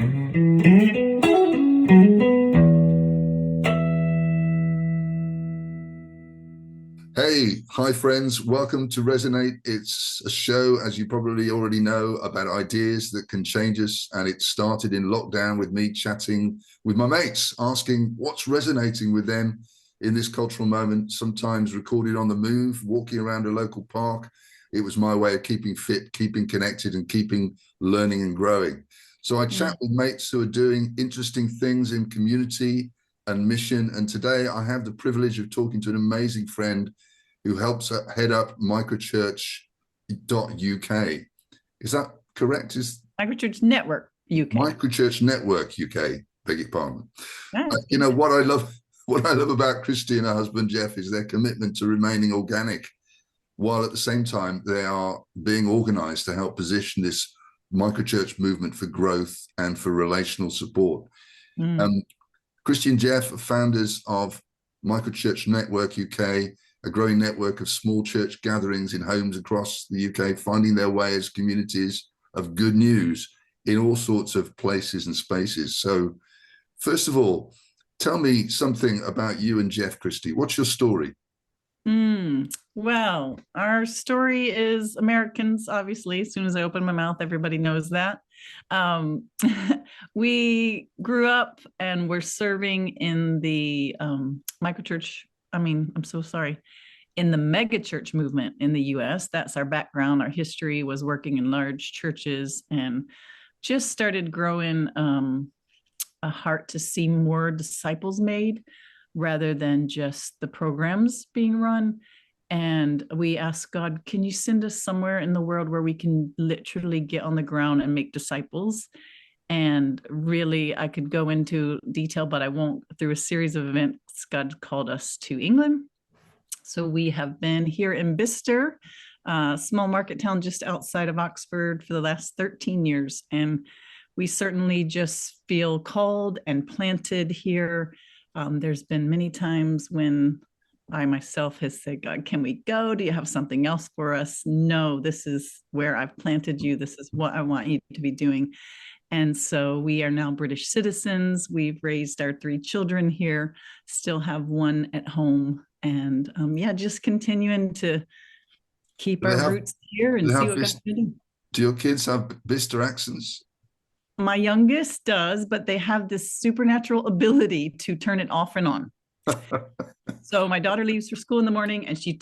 Hey, hi friends, welcome to Resonate. It's a show, as you probably already know, about ideas that can change us. And it started in lockdown with me chatting with my mates, asking what's resonating with them in this cultural moment, sometimes recorded on the move, walking around a local park. It was my way of keeping fit, keeping connected, and keeping learning and growing. So I chat with mates who are doing interesting things in community and mission. And today I have the privilege of talking to an amazing friend who helps head up Microchurch.uk. Is that correct? Is Microchurch Network UK. Microchurch Network UK, beg your pardon. Nice. What I love about Christie and her husband Jeff is their commitment to remaining organic, while at the same time they are being organized to help position this microchurch movement for growth and for relational support. Christie and Jeff are founders of Microchurch Network UK, a growing network of small church gatherings in homes across the UK, finding their way as communities of good news in all sorts of places and spaces. So first of all, tell me something about you and Jeff, Christie. What's your story? Well, our story is Americans, obviously. As soon as I open my mouth, everybody knows that. We grew up and we're serving in the microchurch. I'm so sorry. In the megachurch movement in the US. That's our background. Our history was working in large churches and just started growing a heart to see more disciples made rather than just the programs being run. And we asked God, can you send us somewhere in the world where we can literally get on the ground and make disciples? And really, I could go into detail, but I won't. Through a series of events, God called us to England. So we have been here in Bicester, a small market town just outside of Oxford, for the last 13 years. And we certainly just feel called and planted here. There's been many times when I myself has said, God, can we go? Do you have something else for us? No, this is where I've planted you. This is what I want you to be doing. And so we are now British citizens. We've raised our 3 children here, still have one at home. And just continuing to keep our roots here and see what God's doing. Do your kids have Bicester accents? My youngest does, but they have this supernatural ability to turn it off and on. So my daughter leaves for school in the morning and she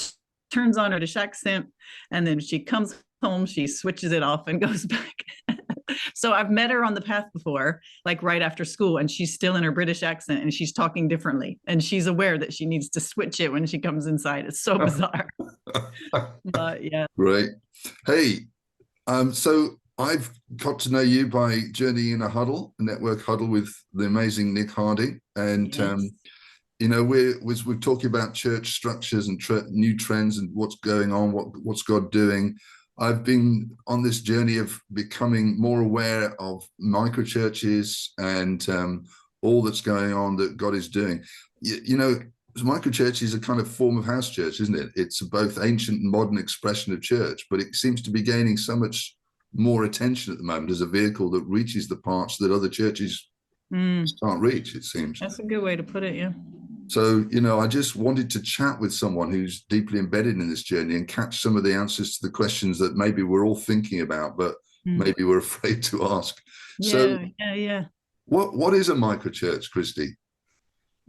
turns on her British accent. And then she comes home, she switches it off and goes back. So I've met her on the path before, like right after school, and she's still in her British accent and she's talking differently. And she's aware that she needs to switch it when she comes inside. It's so bizarre. But yeah. Right. Hey, so I've got to know you by journeying in a network huddle with the amazing Nick Harding. And, yes. We're talking about church structures and new trends and what's going on, what's God doing. I've been on this journey of becoming more aware of microchurches and all that's going on that God is doing. Microchurch is a kind of form of house church, isn't it? It's a both ancient and modern expression of church, but it seems to be gaining so much more attention at the moment as a vehicle that reaches the parts that other churches can't reach, it seems. That's a good way to put it, yeah. So, I just wanted to chat with someone who's deeply embedded in this journey and catch some of the answers to the questions that maybe we're all thinking about, but maybe we're afraid to ask. Yeah. What is a microchurch, Christie?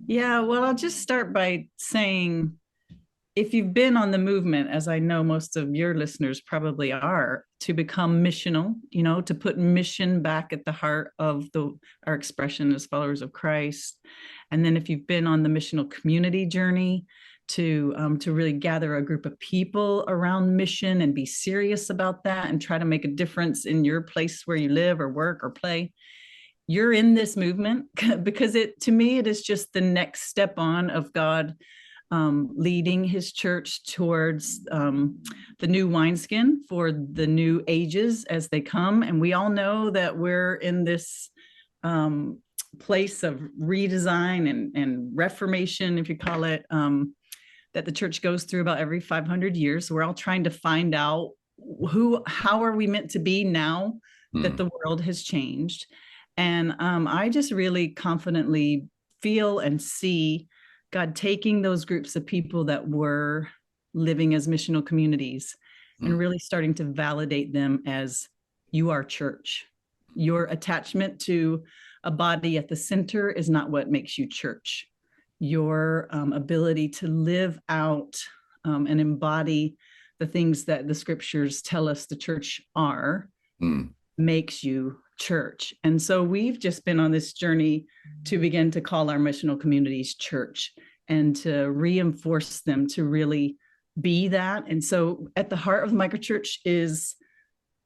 Yeah, well, I'll just start by saying, if you've been on the movement, as I know most of your listeners probably are, to become missional, to put mission back at the heart of our expression as followers of Christ. And then if you've been on the missional community journey, to really gather a group of people around mission and be serious about that and try to make a difference in your place where you live or work or play. You're in this movement because to me, it is just the next step on of God leading his church towards the new wineskin for the new ages as they come. And we all know that we're in this place of redesign and reformation, if you call it, that the church goes through about every 500 years. So we're all trying to find out how are we meant to be now that the world has changed. And I just really confidently feel and see God taking those groups of people that were living as missional communities and really starting to validate them as, you are church. Your attachment to a body at the center is not what makes you church. Your ability to live out and embody the things that the scriptures tell us the church are makes you church. And so we've just been on this journey to begin to call our missional communities church and to reinforce them to really be that. And so at the heart of the microchurch is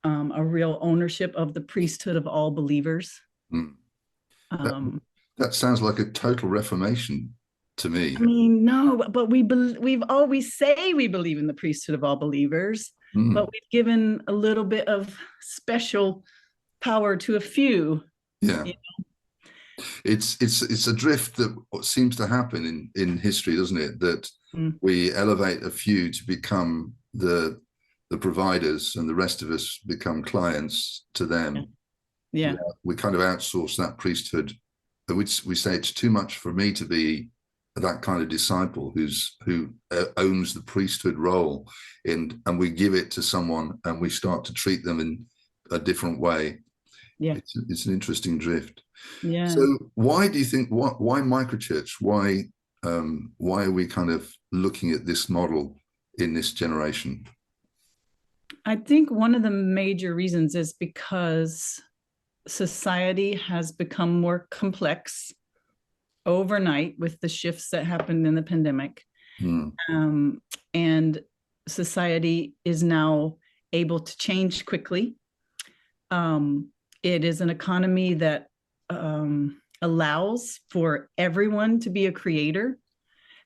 a real ownership of the priesthood of all believers. That sounds like a total reformation to me. I mean, no, but we've always say we believe in the priesthood of all believers, but we've given a little bit of special power to a few. Yeah. It's a drift that seems to happen in history, doesn't it? That we elevate a few to become the providers, and the rest of us become clients to them. Yeah. We kind of outsource that priesthood. We say it's too much for me to be that kind of disciple who owns the priesthood role, and we give it to someone, and we start to treat them in a different way. Yeah, it's an interesting drift. Yeah. So why do you think, why microchurch? Why are we kind of looking at this model in this generation? I think one of the major reasons is because society has become more complex overnight with the shifts that happened in the pandemic. And society is now able to change quickly. It is an economy that allows for everyone to be a creator.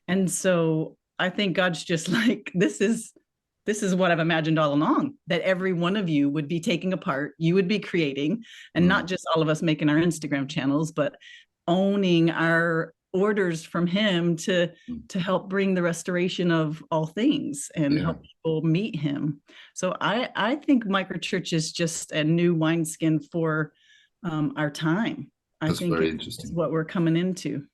And so I think God's just like, this is what I've imagined all along, that every one of you would be taking a part, you would be creating, and not just all of us making our Instagram channels, but owning our orders from him to help bring the restoration of all things and help people meet him. So I think microchurch is just a new wineskin for our time. That's very interesting. It's what we're coming into.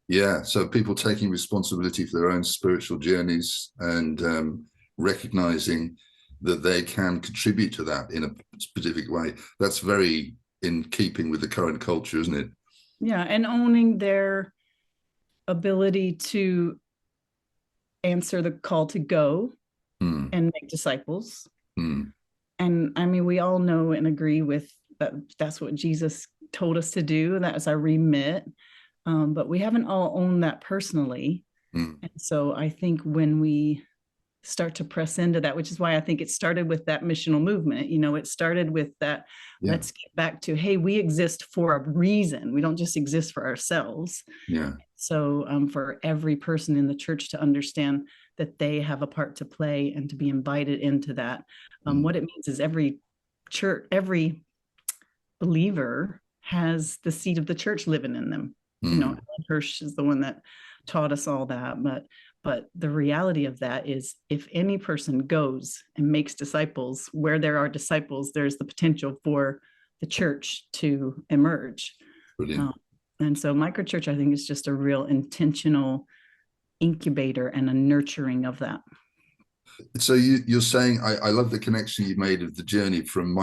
Yeah, so people taking responsibility for their own spiritual journeys and recognizing that they can contribute to that in a specific way. That's very in keeping with the current culture, isn't it? Yeah, and owning their ability to answer the call to go and make disciples. And I mean, we all know and agree with that. That's what Jesus told us to do. That is our remit. But we haven't all owned that personally. And so I think when we start to press into that, which is why I think it started with that missional movement, it started with that, let's get back to, hey, we exist for a reason. We don't just exist for ourselves. So for every person in the church to understand that they have a part to play and to be invited into that. What it means is every church, every believer has the seed of the church living in them. Hirsch is the one that taught us all that, but the reality of that is, if any person goes and makes disciples, where there are disciples, there's the potential for the church to emerge. And so microchurch, I think, is just a real intentional incubator and a nurturing of that. So you're saying, I love the connection you made of the journey from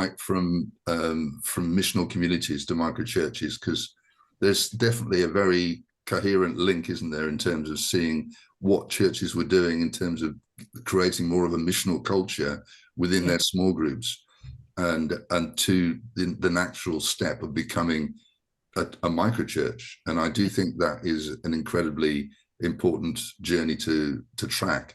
missional communities to microchurches, because there's definitely a very coherent link, isn't there, in terms of seeing what churches were doing in terms of creating more of a missional culture within their small groups, and to the natural step of becoming a microchurch. And I do think that is an incredibly important journey to track.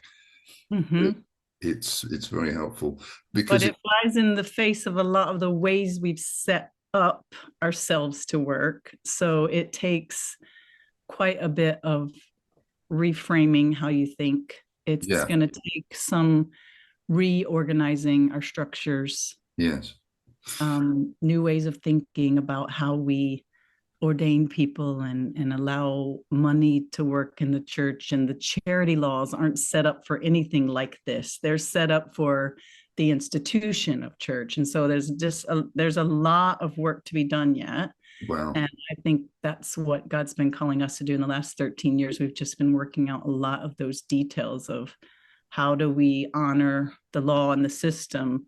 It's very helpful, because but it flies in the face of a lot of the ways we've set up ourselves to work. So it takes quite a bit of reframing how you think. It's going to take some reorganizing our structures. New ways of thinking about how we ordain people and allow money to work in the church. And the charity laws aren't set up for anything like this. They're set up for the institution of church. And so there's a lot of work to be done yet. Wow. And I think that's what God's been calling us to do in the last 13 years. We've just been working out a lot of those details of how do we honor the law and the system,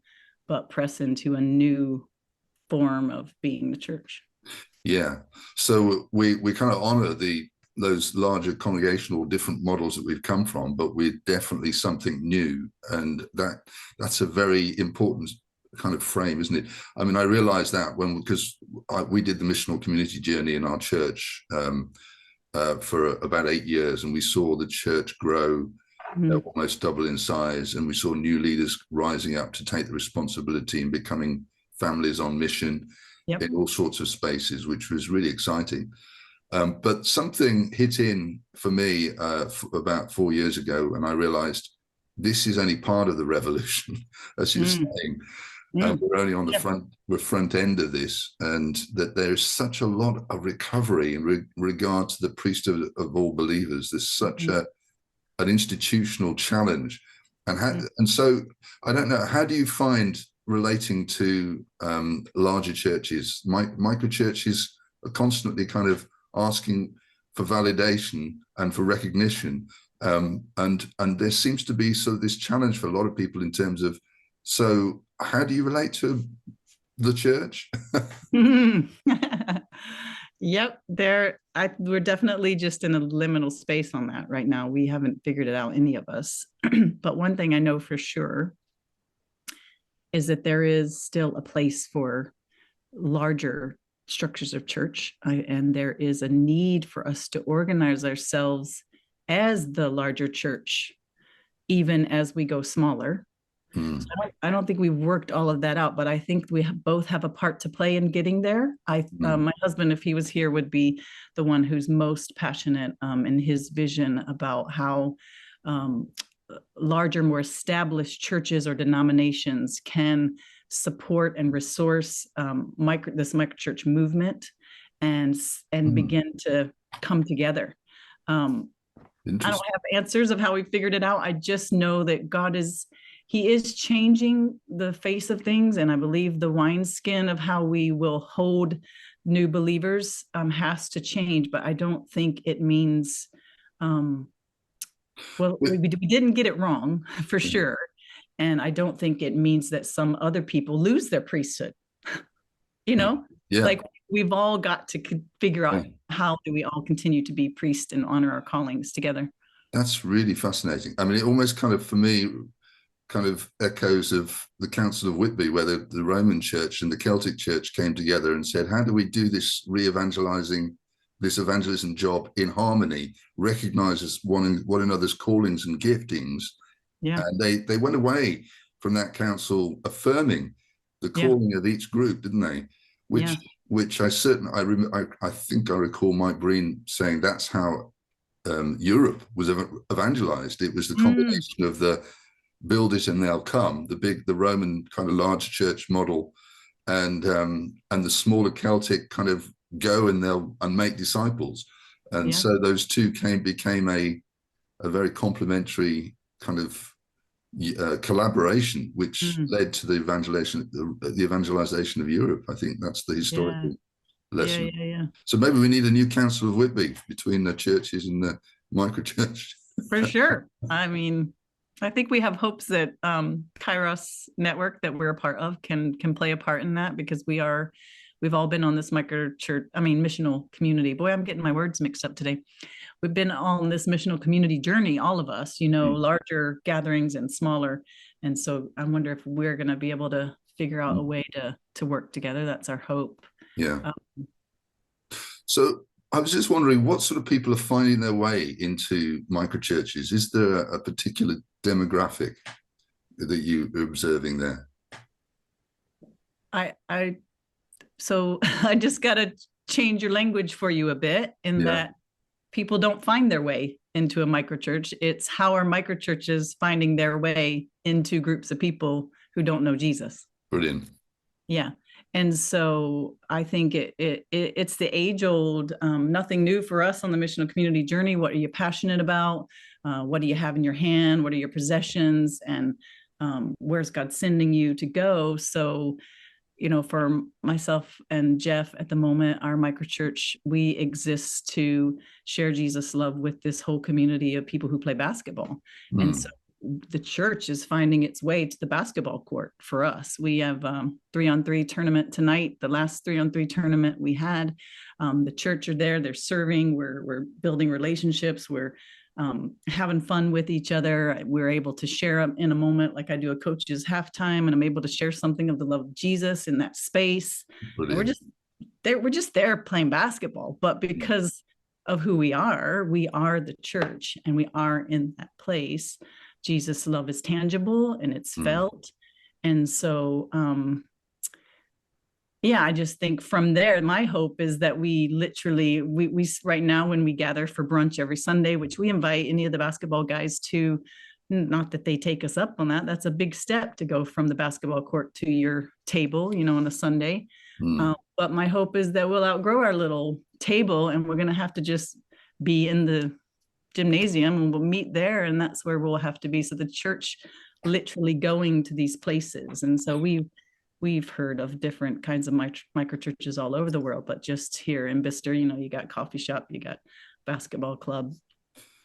but press into a new form of being the church. Yeah. So we kind of honor those larger congregational different models that we've come from, but we're definitely something new. And that's a very important kind of frame, isn't it? I mean, I realized that because we did the missional community journey in our church for about 8 years, and we saw the church grow almost double in size, and we saw new leaders rising up to take the responsibility and becoming families on mission in all sorts of spaces, which was really exciting. But something hit in for me about 4 years ago, and I realized this is only part of the revolution, as you're saying. We're only on the front end of this, and that there's such a lot of recovery in regard to the priesthood of all believers. There's such an institutional challenge, and so I don't know, how do you find relating to larger churches? Microchurches are constantly kind of asking for validation and for recognition, and there seems to be sort of this challenge for a lot of people in terms of, so how do you relate to the church? Yep, we're definitely just in a liminal space on that right now. We haven't figured it out, any of us. But one thing I know for sure is that there is still a place for larger structures of church, and there is a need for us to organize ourselves as the larger church, even as we go smaller. So I don't think we've worked all of that out, but I think we both have a part to play in getting there. My husband, if he was here, would be the one who's most passionate in his vision about how larger, more established churches or denominations can support and resource this microchurch movement and begin to come together. I don't have answers of how we figured it out. I just know that He is changing the face of things, and I believe the wineskin of how we will hold new believers has to change, but I don't think it means, we didn't get it wrong, for sure, and I don't think it means that some other people lose their priesthood, like we've all got to figure out how do we all continue to be priests and honor our callings together. That's really fascinating. I mean, it almost kind of, for me, kind of echoes of the Council of Whitby, where the Roman Church and the Celtic Church came together and said, how do we do this this evangelism job in harmony, recognizes one another's callings and giftings? And they went away from that council affirming the calling of each group, didn't they? Which I think I recall Mike Breen saying that's how Europe was evangelized. It was the combination of the build it and they'll come, the Roman kind of large church model, and the smaller Celtic kind of go and make disciples. And so those two became a very complementary kind of collaboration, which led to the evangelization of Europe. I think that's the historical lesson. So maybe we need a new Council of Whitby between the churches and the microchurch. For sure. I mean, I think we have hopes that Kairos network that we're a part of can play a part in that, because we've all been on this missional community. Boy, I'm getting my words mixed up today. We've been on this missional community journey, all of us, larger gatherings and smaller. And so I wonder if we're going to be able to figure out a way to work together. That's our hope. Yeah. So I was just wondering, what sort of people are finding their way into microchurches? Is there a particular demographic that you are observing there? So I just got to change your language for you a bit in that people don't find their way into a microchurch. It's how are microchurches finding their way into groups of people who don't know Jesus? Brilliant. Yeah. And so I think it's the age-old, nothing new for us on the missional community journey. What are you passionate about? What do you have in your hand? What are your possessions? And where's God sending you to go? So, for myself and Jeff at the moment, our microchurch, we exist to share Jesus' love with this whole community of people who play basketball. And so the church is finding its way to the basketball court for us. We have 3-on-3 tournament tonight. The last 3-on-3 tournament we had, the church are there, they're serving, we're building relationships, we're having fun with each other. We're able to share in a moment, like I do a coach's halftime, and I'm able to share something of the love of Jesus in that space. And we're just there playing basketball, but because of who we are the church, and we are in that place. Jesus' love is tangible and it's felt. And so, I just think from there, my hope is that we literally, we right now, when we gather for brunch every Sunday, which we invite any of the basketball guys to, not that they take us up on that. That's a big step to go from the basketball court to your table, on a Sunday. But my hope is that we'll outgrow our little table, and we're going to have to just be in the gymnasium, and we'll meet there, and that's where we'll have to be. So the church literally going to these places. And so we've heard of different kinds of microchurches all over the world, but just here in Bicester, you got coffee shop, you got basketball club.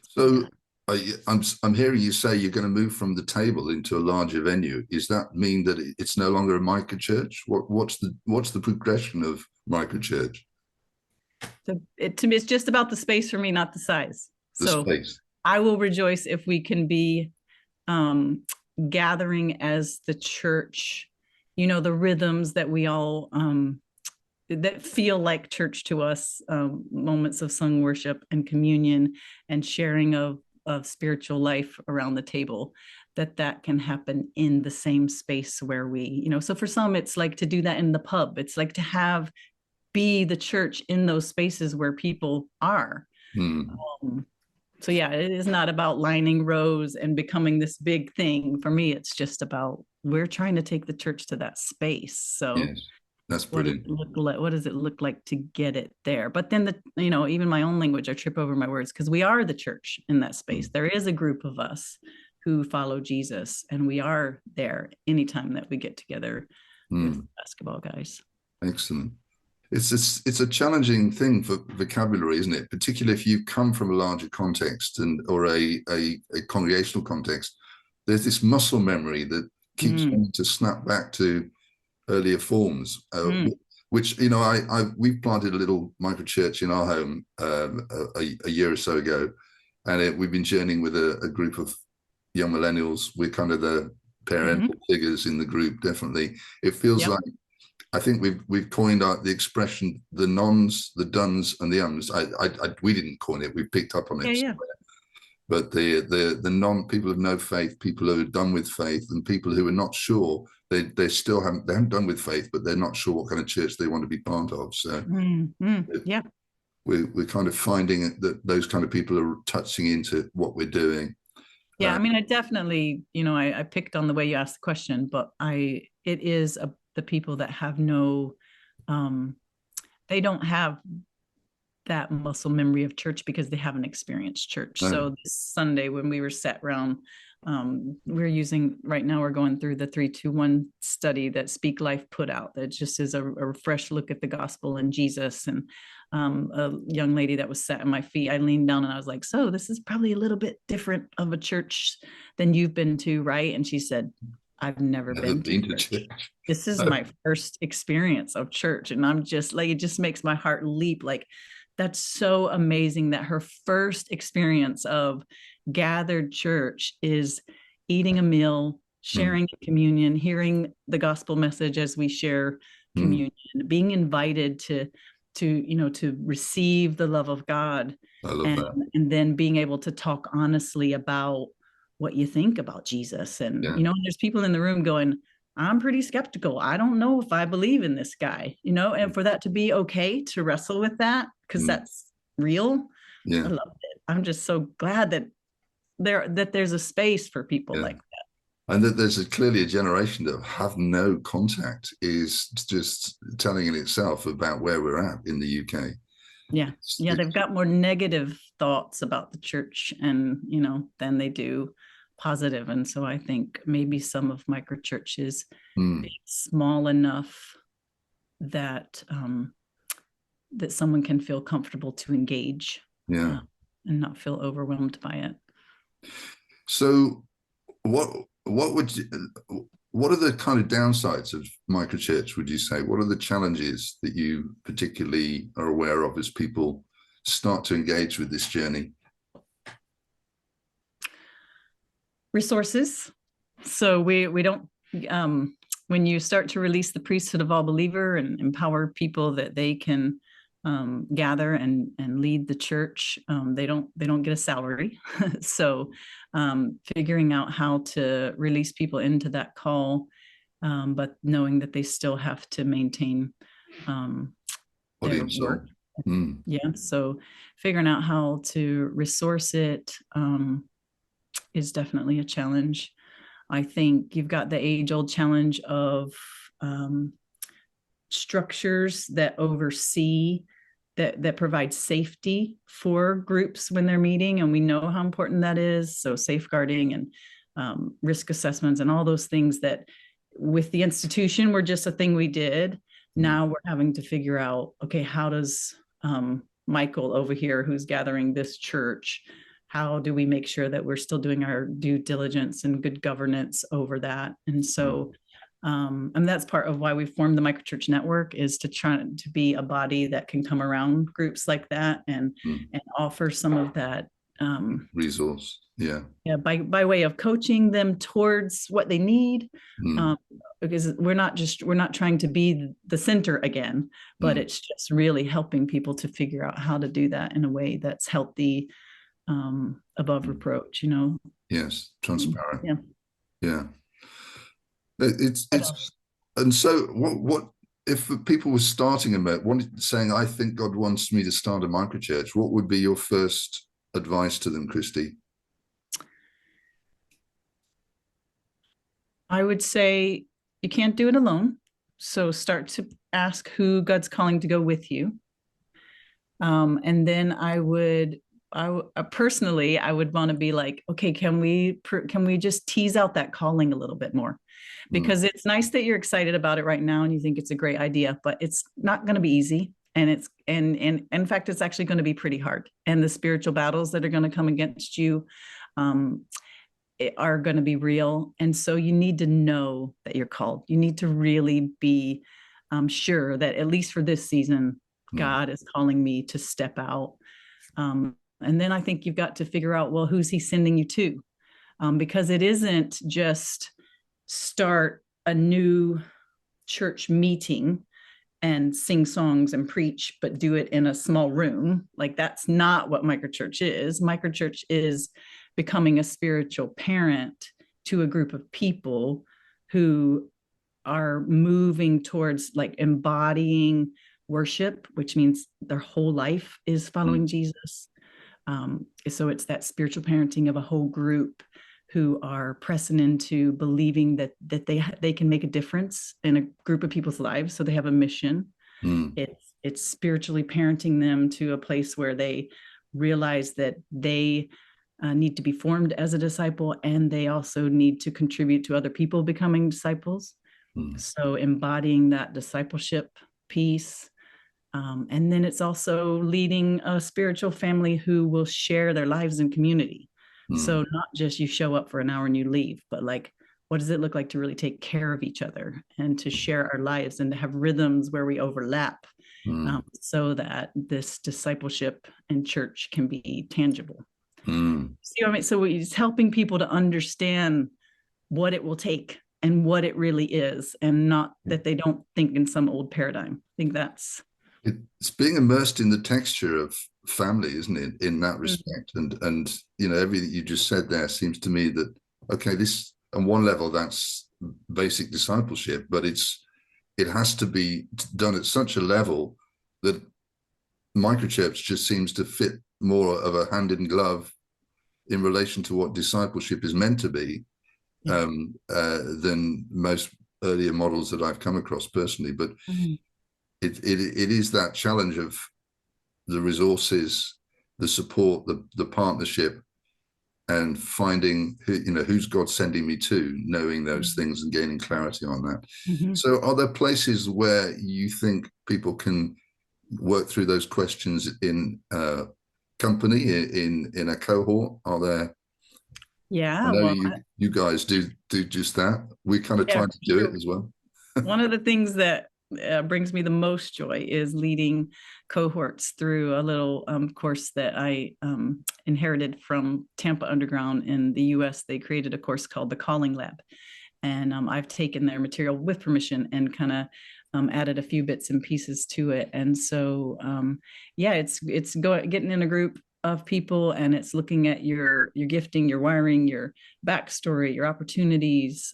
So I'm hearing you say you're going to move from the table into a larger venue. Does that mean that it's no longer a microchurch? What's the progression of microchurch? So to me, it's just about the space for me, not the size. Space. I will rejoice if we can be gathering as the church, the rhythms that we all, that feel like church to us, moments of sung worship and communion and sharing of spiritual life around the table, that can happen in the same space where we, so for some, it's like to do that in the pub. It's like to be the church in those spaces where people are. So it is not about lining rows and becoming this big thing. For me, it's just about, we're trying to take the church to that space. So yes, that's brilliant. What does it look like to get it there? But then even my own language, I trip over my words, because we are the church in that space. There is a group of us who follow Jesus, and we are there anytime that we get together with basketball guys. Excellent. It's a challenging thing for vocabulary, isn't it? Particularly if you come from a larger context or a congregational context. There's this muscle memory that keeps wanting to snap back to earlier forms, which we've planted a little microchurch in our home a year or so ago, and we've been journeying with a group of young millennials. We're kind of the parental figures in the group. Definitely, it feels like. I think we've coined the expression, the nons, the duns, and the ums. We didn't coin it. We picked up on it. Yeah. But the non people of no faith, people who are done with faith, and people who are not sure, they still haven't done with faith, but they're not sure what kind of church they want to be part of. So we're kind of finding that those kind of people are touching into what we're doing. Yeah, I mean, I definitely, I picked on the way you asked the question, but it is the people that have they don't have that muscle memory of church because they haven't experienced church. So this Sunday when we were sat around, we're going through the 3-2-1 study that Speak Life put out. That just is a fresh look at the gospel and Jesus. And a young lady that was sat at my feet, I leaned down and I was like, so this is probably a little bit different of a church than you've been to, right? And she said, I've never been to church. This is my first experience of church. And I'm just like, it just makes my heart leap. Like, that's so amazing that her first experience of gathered church is eating a meal, sharing communion, hearing the gospel message as we share communion, being invited to receive the love of God. I love that. And then being able to talk honestly about what you think about Jesus. And, there's people in the room going, I'm pretty skeptical. I don't know if I believe in this guy, and for that to be okay to wrestle with that, because that's real. Yeah. I love it. I'm just so glad that there's a space for people like that. And that there's clearly a generation that have no contact is just telling in itself about where we're at in the UK. Yeah. They've got more negative thoughts about the church and, than they do positive. And so I think maybe some of microchurches Mm. being small enough that that someone can feel comfortable to engage, Yeah. and not feel overwhelmed by it. So what would you, what are the kind of downsides of microchurch, would you say? What are the challenges that you particularly are aware of as people start to engage with this journey? Resources. So we don't, when you start to release the priesthood of all believer and empower people that they can gather and lead the church, they don't get a salary. So figuring out how to release people into that call, but knowing that they still have to maintain their work. Mm. Yeah. So figuring out how to resource it is definitely a challenge. I think you've got the age-old challenge of structures that oversee, that provide safety for groups when they're meeting, and we know how important that is. So safeguarding and risk assessments and all those things that with the institution were just a thing we did. Now we're having to figure out, okay, how does Michael over here, who's gathering this church, how do we make sure that we're still doing our due diligence and good governance over that? And so, and that's part of why we formed the Microchurch Network, is to try to be a body that can come around groups like that and offer some of that resource. Yeah. Yeah, by way of coaching them towards what they need. Because we're not trying to be the center again, but it's just really helping people to figure out how to do that in a way that's healthy, above reproach, Yes, transparent. Yeah. It's and so what if people were starting saying, I think God wants me to start a microchurch, what would be your first advice to them, Christie? I would say you can't do it alone. So start to ask who God's calling to go with you. And then I personally would want to be like, okay, can we just tease out that calling a little bit more? Because it's nice that you're excited about it right now and you think it's a great idea, but it's not going to be easy. And in fact, it's actually going to be pretty hard. And the spiritual battles that are going to come against you are going to be real. And so you need to know that you're called. You need to really be sure that at least for this season, God is calling me to step out. And then I think you've got to figure out, well, who's he sending you to? Because it isn't just start a new church meeting and sing songs and preach, but do it in a small room. Like, that's not what microchurch is. Microchurch is becoming a spiritual parent to a group of people who are moving towards like embodying worship, which means their whole life is following Jesus. So it's that spiritual parenting of a whole group who are pressing into believing that they can make a difference in a group of people's lives. So they have a mission. It's spiritually parenting them to a place where they realize that they need to be formed as a disciple, and they also need to contribute to other people becoming disciples. So embodying that discipleship piece. And then it's also leading a spiritual family who will share their lives in community. So not just you show up for an hour and you leave, but like, what does it look like to really take care of each other and to share our lives and to have rhythms where we overlap, so that this discipleship and church can be tangible. See what I mean? So it's helping people to understand what it will take and what it really is, and not that they don't think in some old paradigm. I think it's being immersed in the texture of family, isn't it, in that respect? And everything you just said there seems to me that, okay, this on one level that's basic discipleship, but it has to be done at such a level that microchurch just seems to fit more of a hand in glove in relation to what discipleship is meant to be, than most earlier models that I've come across personally. But it is that challenge of the resources, the support, the partnership, and finding who's God sending me to, knowing those things and gaining clarity on that. Mm-hmm. So are there places where you think people can work through those questions in company, in a cohort? Are there? Yeah, I know well, you guys do just that. We're kind of trying to do it as well. one of the things that brings me the most joy is leading cohorts through a little course that I inherited from Tampa Underground in the US. They created a course called the Calling Lab. And I've taken their material with permission and kind of added a few bits and pieces to it. And so, yeah, it's getting in a group of people, and it's looking at your gifting, your wiring, your backstory, your opportunities.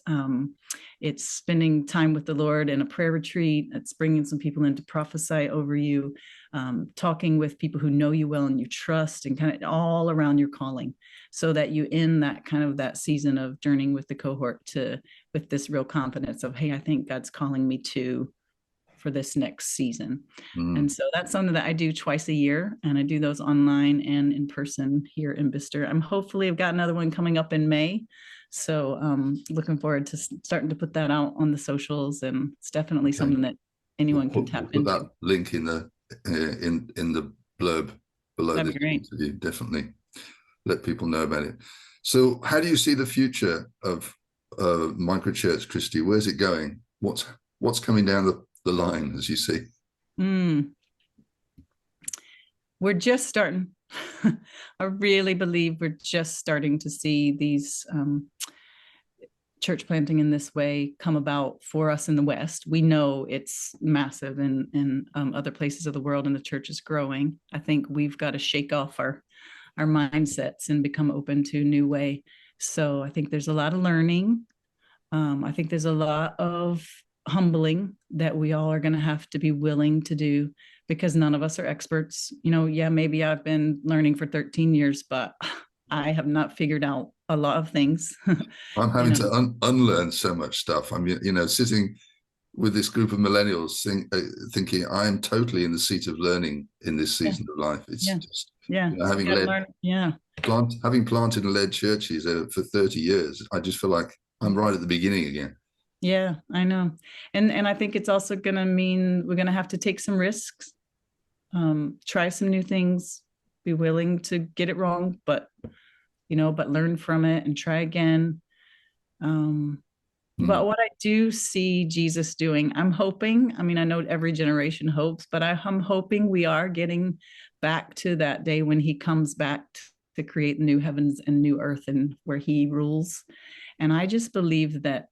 It's spending time with the Lord in a prayer retreat. It's bringing some people in to prophesy over you, talking with people who know you well and you trust, and kind of all around your calling, so that you end that kind of that season of journeying with the cohort with this real confidence of, hey, I think God's calling me for this next season. And so that's something that I do twice a year, and I do those online and in person here in Bicester. I've got another one coming up in May. So looking forward to starting to put that out on the socials, and it's definitely something that anyone can tap into. Put that link in the blurb below. That'd this be great. interview. Definitely let people know about it. So how do you see the future of Microchurch, Christie? Where's it going? What's coming down the line, as you see? We're just starting. I really believe we're just starting to see these church planting in this way come about for us in the West. We know it's massive in other places of the world, and the church is growing. I think we've got to shake off our mindsets and become open to a new way. So I think there's a lot of learning. I think there's a lot of humbling that we all are going to have to be willing to do, because none of us are experts. Yeah, maybe I've been learning for 13 years, but I have not figured out a lot of things. I'm having to unlearn so much stuff. I'm, sitting with this group of millennials thinking I am totally in the seat of learning in this season of life. It's just having planted and led churches for 30 years, I just feel like I'm right at the beginning again. Yeah, I know. And I think it's also going to mean we're going to have to take some risks, try some new things, be willing to get it wrong, but learn from it and try again. But what I do see Jesus doing, I'm hoping, I know every generation hopes, but I'm hoping we are getting back to that day when he comes back to create new heavens and new earth, and where he rules. And I just believe that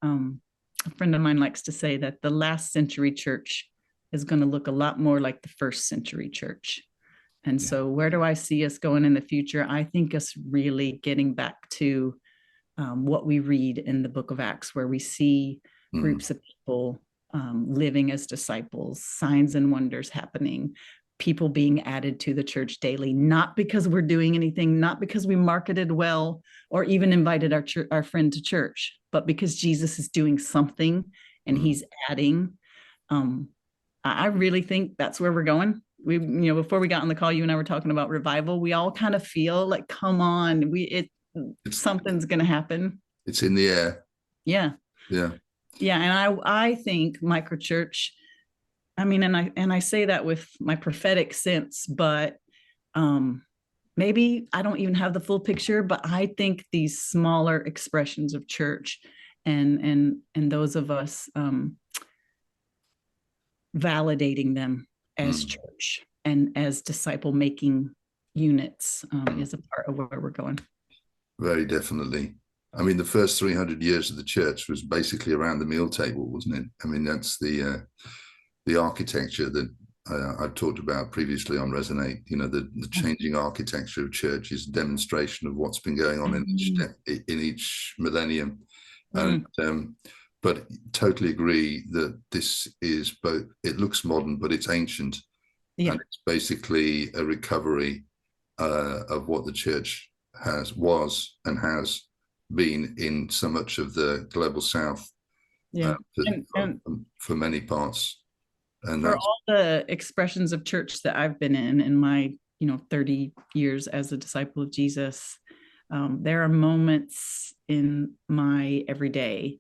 a friend of mine likes to say that the last century church is going to look a lot more like the first century church. And so where do I see us going in the future? I think us really getting back to what we read in the book of Acts, where we see groups of people living as disciples, signs and wonders happening, people being added to the church daily, not because we're doing anything, not because we marketed well or even invited our friend to church, but because Jesus is doing something and he's adding. I really think that's where we're going. We, before we got on the call, you and I were talking about revival. We all kind of feel like, come on, something's going to happen. It's in the air. Yeah. Yeah. Yeah. And I think Microchurch, and I say that with my prophetic sense, but maybe I don't even have the full picture, but I think these smaller expressions of church and those of us validating them as church and as disciple making units is a part of where we're going. Very definitely. The first 300 years of the church was basically around the meal table, wasn't it? That's the architecture that I've talked about previously on Resonate. The changing architecture of church is a demonstration of what's been going on in each millennium. But totally agree that this is both, it looks modern, but it's ancient. And it's basically a recovery of what the church was and has been in so much of the global south for many parts. And for all the expressions of church that I've been in my 30 years as a disciple of Jesus, There are moments in my everyday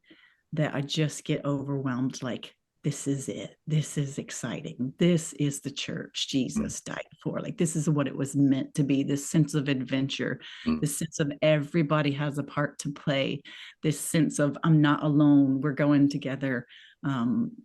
that I just get overwhelmed, like, this is it. This is exciting. This is the church Jesus died for. Like, this is what it was meant to be, this sense of adventure, this sense of everybody has a part to play, this sense of I'm not alone, we're going together.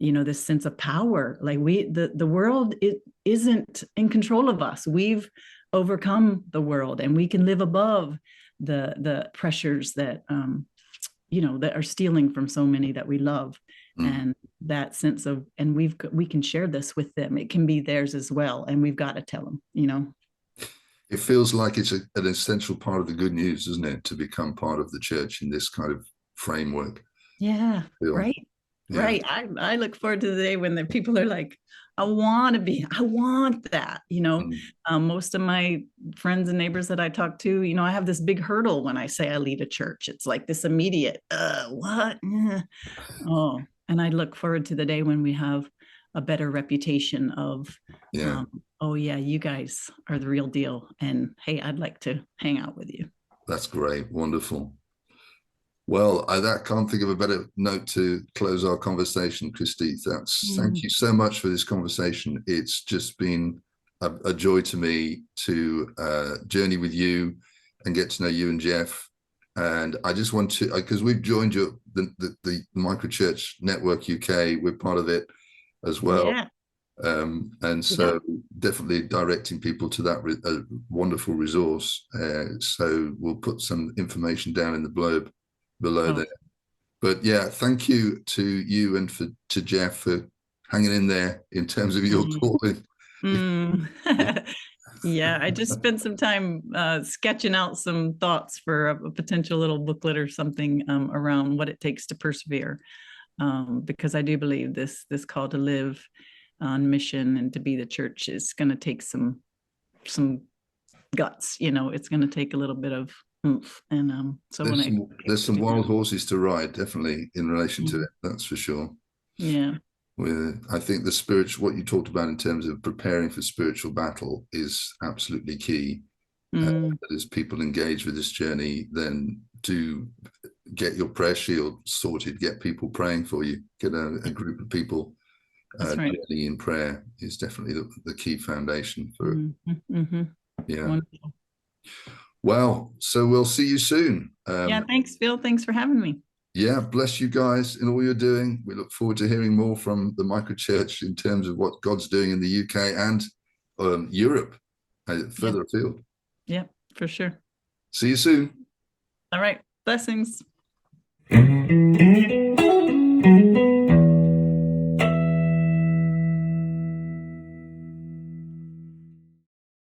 This sense of power, like the world, it isn't in control of us. We've overcome the world, and we can live above the pressures that that are stealing from so many that we love. And that sense of, and we can share this with them. It can be theirs as well, and we've got to tell them. It feels like it's an essential part of the good news, doesn't it, to become part of the church in this kind of framework? Yeah, right. Yeah. Right. I look forward to the day when the people are like, I want that. Most of my friends and neighbors that I talk to, I have this big hurdle when I say I lead a church. It's like this immediate, what? Oh, and I look forward to the day when we have a better reputation of, oh yeah, you guys are the real deal. And hey, I'd like to hang out with you. That's great. Wonderful. Well, I can't think of a better note to close our conversation, Christie. Thank you so much for this conversation. It's just been a joy to me to journey with you and get to know you and Jeff. And I just want to, because we've joined the Microchurch Network UK, we're part of it as well. Yeah. And so definitely directing people to that wonderful resource. So we'll put some information down in the blurb below there. But yeah, thank you to you and to Jeff for hanging in there in terms of your calling. Yeah, I just spent some time sketching out some thoughts for a potential little booklet or something around what it takes to persevere, because I do believe this call to live on mission and to be the church is going to take some guts. It's going to take a little bit of oomph. And so there's some wild horses to ride, definitely, in relation to it. That's for sure. Yeah. I think what you talked about in terms of preparing for spiritual battle is absolutely key. As people engage with this journey, then do get your prayer shield sorted, get people praying for you, get a group of people journeying in prayer is definitely the key foundation for it. Yeah. Wonderful. Well, so we'll see you soon. Thanks, Phil. Thanks for having me. Yeah, bless you guys in all you're doing. We look forward to hearing more from the Microchurch in terms of what God's doing in the UK and Europe, further afield. Yeah, for sure. See you soon. All right. Blessings.